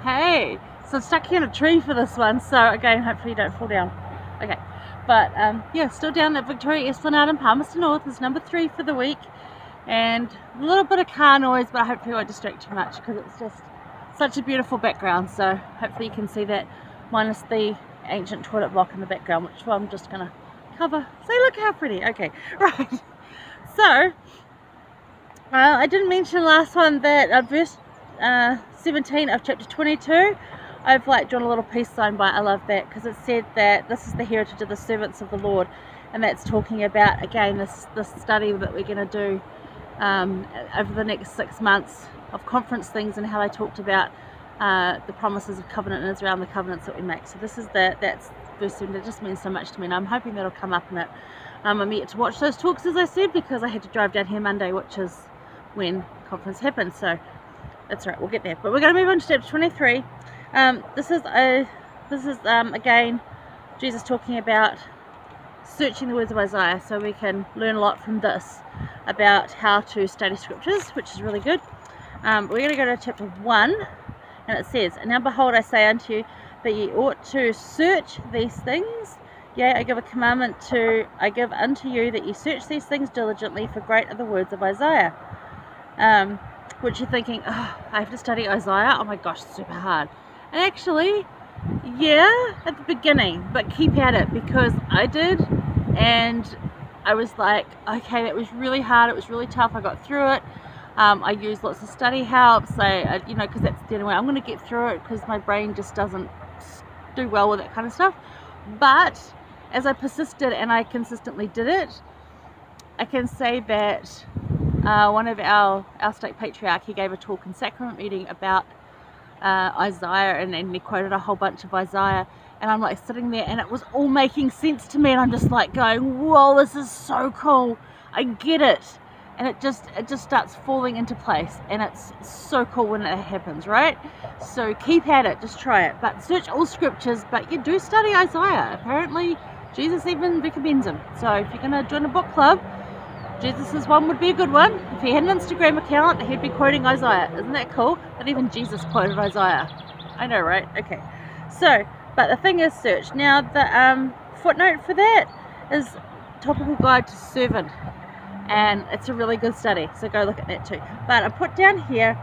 Hey, so I'm stuck here in a tree for this one, so again, hopefully you don't fall down. Okay, but yeah, still down at Victoria Esplanade in Palmerston North is number 3 for the week, and a little bit of car noise, but hopefully it won't distract too much because it's just such a beautiful background. So hopefully you can see that, minus the ancient toilet block in the background, which I'm just gonna cover. See, look how pretty. Okay, right. So I didn't mention last one that verse 17 of chapter 22, I've drawn a little peace sign by it. I love that because it said that this is the heritage of the servants of the Lord, and that's talking about, again, this study that we're going to do over the next 6 months of conference things, and how they talked about the promises of covenant, and it's around the covenants that we make. So this is that's verse 7. It just means so much to me, and I'm hoping that'll come up in it. I'm yet to watch those talks, as I said, because I had to drive down here Monday, which is when conference happened. So that's right, we'll get there. But we're going to move on to chapter 23. This is again Jesus talking about searching the words of Isaiah, so we can learn a lot from this about how to study scriptures, which is really good. We're going to go to chapter 1, and it says, "And now behold, I say unto you that ye ought to search these things. Yea, I give unto you that ye search these things diligently, for great are the words of Isaiah." Which you're thinking, oh, I have to study Isaiah? Oh my gosh, super hard. And actually, yeah, at the beginning, but keep at it, because I did, and I was like, okay, that was really hard, it was really tough, I got through it. I used lots of study help, so, you know, because that's the only way I'm going to get through it, because my brain just doesn't do well with that kind of stuff. But as I persisted and I consistently did it, I can say that one of our state patriarch, he gave a talk in sacrament meeting about Isaiah, and he quoted a whole bunch of Isaiah, and I'm like sitting there and it was all making sense to me, and I'm just like going, whoa, this is so cool, I get it. And it just starts falling into place, and it's so cool when it happens, right? So keep at it, just try it, but search all scriptures, but you do study Isaiah. Apparently Jesus even recommends him. So if you're going to join a book club, Jesus's one would be a good one. If he had an Instagram account, he'd be quoting Isaiah. Isn't that cool? That even Jesus quoted Isaiah. I know, right? Okay. So, but the thing is, search. Now, the footnote for that is Topical Guide to Servant, and it's a really good study. So go look at that too. But I put down here,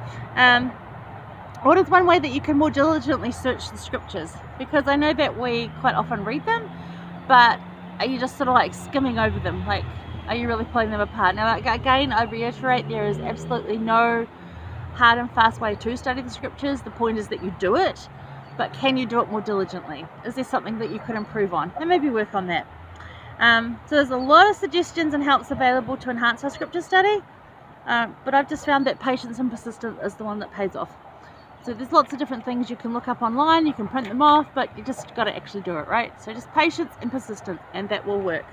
what is one way that you can more diligently search the scriptures? Because I know that we quite often read them, but are you just sort of like skimming over them? Like, are you really pulling them apart? Now, again, I reiterate, there is absolutely no hard and fast way to study the scriptures. The point is that you do it, but can you do it more diligently? Is there something that you could improve on? And maybe work on that. So there's a lot of suggestions and helps available to enhance our scripture study, but I've just found that patience and persistence is the one that pays off. So there's lots of different things you can look up online, you can print them off, but you just got to actually do it, right? So just patience and persistence, and that will work.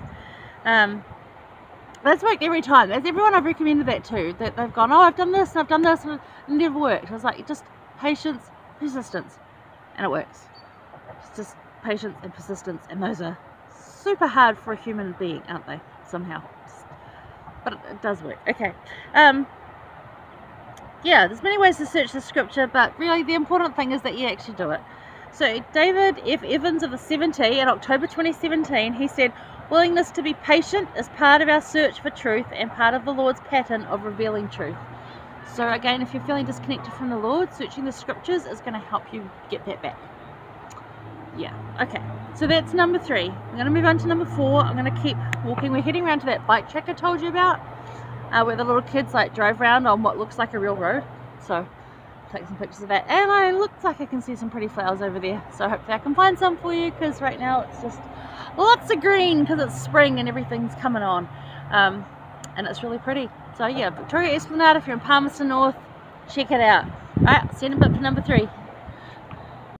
That's worked every time. That's everyone I've recommended that to, that they've gone, oh, I've done this and I've done this, and it never worked. I was like, just patience, persistence, and it works. It's just patience and persistence, and those are super hard for a human being, aren't they? Somehow, but it does work. Okay. Yeah, there's many ways to search the scripture, but really the important thing is that you actually do it. So David F. Evans of the 70 in October 2017, he said, willingness to be patient is part of our search for truth and part of the Lord's pattern of revealing truth. So again, if you're feeling disconnected from the Lord, searching the scriptures is going to help you get that back. Yeah, okay. So that's number 3. I'm going to move on to number 4. I'm going to keep walking. We're heading around to that bike track I told you about, where the little kids drive around on what looks like a real road. So take some pictures of that, and it looks like I can see some pretty flowers over there, so hopefully I can find some for you, because right now it's just lots of green because it's spring and everything's coming on, and it's really pretty. So yeah, Victoria Esplanade, if you're in Palmerston North, check it out. Alright, send a bit for number 3.